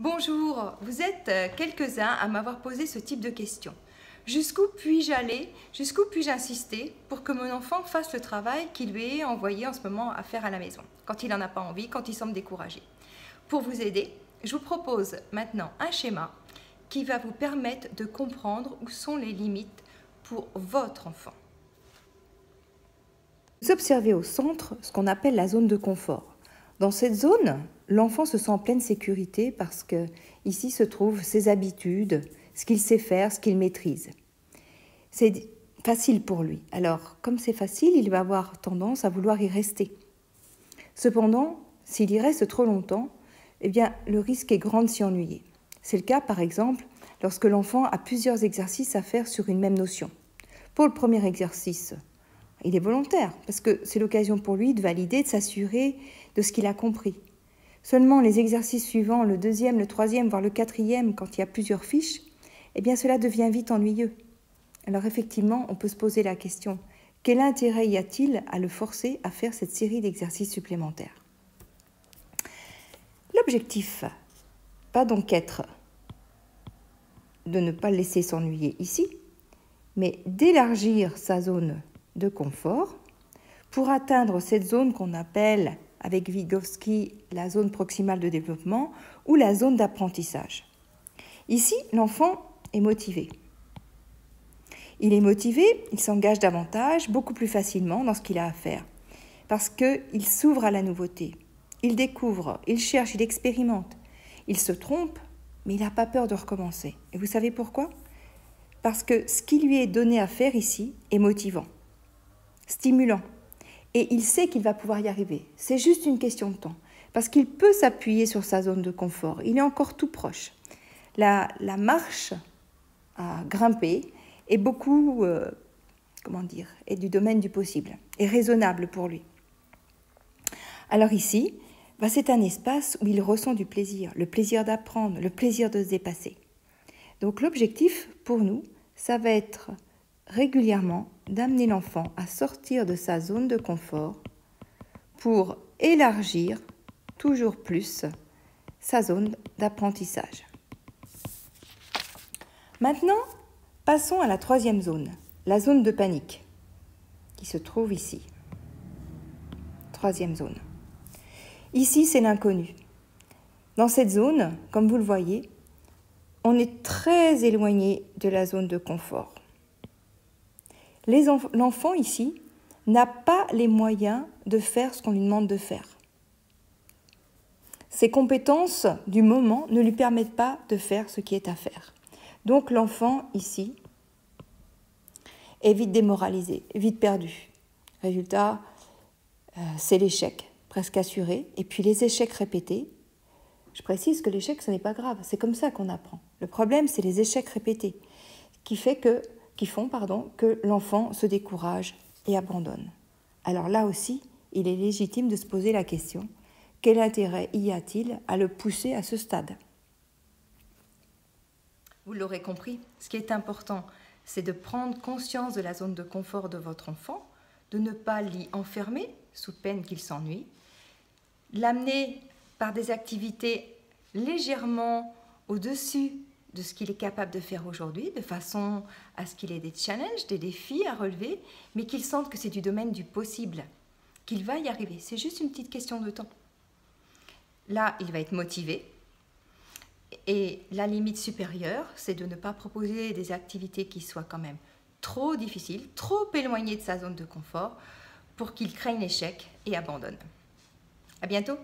Bonjour, vous êtes quelques-uns à m'avoir posé ce type de questions. Jusqu'où puis-je aller, jusqu'où puis-je insister pour que mon enfant fasse le travail qu'il lui est envoyé en ce moment à faire à la maison, quand il n'en a pas envie, quand il semble découragé. Pour vous aider, je vous propose maintenant un schéma qui va vous permettre de comprendre où sont les limites pour votre enfant. Vous observez au centre ce qu'on appelle la zone de confort. Dans cette zone, l'enfant se sent en pleine sécurité parce que ici se trouvent ses habitudes, ce qu'il sait faire, ce qu'il maîtrise. C'est facile pour lui. Alors, comme c'est facile, il va avoir tendance à vouloir y rester. Cependant, s'il y reste trop longtemps, eh bien, le risque est grand de s'y ennuyer. C'est le cas, par exemple, lorsque l'enfant a plusieurs exercices à faire sur une même notion. Pour le premier exercice, il est volontaire, parce que c'est l'occasion pour lui de valider, de s'assurer de ce qu'il a compris. Seulement les exercices suivants, le deuxième, le troisième, voire le quatrième, quand il y a plusieurs fiches, eh bien cela devient vite ennuyeux. Alors effectivement, on peut se poser la question, quel intérêt y a-t-il à le forcer à faire cette série d'exercices supplémentaires? L'objectif va donc être de ne pas le laisser s'ennuyer ici, mais d'élargir sa zone de confort pour atteindre cette zone qu'on appelle, avec Vygotsky, la zone proximale de développement ou la zone d'apprentissage. Ici, l'enfant est motivé. Il est motivé, il s'engage davantage, beaucoup plus facilement dans ce qu'il a à faire, parce qu'il s'ouvre à la nouveauté. Il découvre, il cherche, il expérimente. Il se trompe, mais il n'a pas peur de recommencer. Et vous savez pourquoi? Parce que ce qui lui est donné à faire ici est motivant, stimulant. Et il sait qu'il va pouvoir y arriver. C'est juste une question de temps. Parce qu'il peut s'appuyer sur sa zone de confort. Il est encore tout proche. La marche à grimper est beaucoup, est du domaine du possible, est raisonnable pour lui. Alors ici, c'est un espace où il ressent du plaisir, le plaisir d'apprendre, le plaisir de se dépasser. Donc l'objectif pour nous, ça va être régulièrement d'amener l'enfant à sortir de sa zone de confort pour élargir toujours plus sa zone d'apprentissage. Maintenant, passons à la troisième zone, la zone de panique, qui se trouve ici. Troisième zone. Ici, c'est l'inconnu. Dans cette zone, comme vous le voyez, on est très éloigné de la zone de confort. L'enfant ici n'a pas les moyens de faire ce qu'on lui demande de faire. Ses compétences du moment ne lui permettent pas de faire ce qui est à faire. Donc l'enfant ici est vite démoralisé, vite perdu. Résultat, c'est l'échec, presque assuré. Et puis les échecs répétés. Je précise que l'échec, ce n'est pas grave, c'est comme ça qu'on apprend. Le problème, c'est les échecs répétés qui font que l'enfant se décourage et abandonne. Alors là aussi, il est légitime de se poser la question, quel intérêt y a-t-il à le pousser à ce stade? Vous l'aurez compris, ce qui est important, c'est de prendre conscience de la zone de confort de votre enfant, de ne pas l'y enfermer sous peine qu'il s'ennuie, l'amener par des activités légèrement au-dessus de ce qu'il est capable de faire aujourd'hui, de façon à ce qu'il ait des challenges, des défis à relever, mais qu'il sente que c'est du domaine du possible, qu'il va y arriver. C'est juste une petite question de temps. Là, il va être motivé. Et la limite supérieure, c'est de ne pas proposer des activités qui soient quand même trop difficiles, trop éloignées de sa zone de confort, pour qu'il craigne l'échec et abandonne. À bientôt!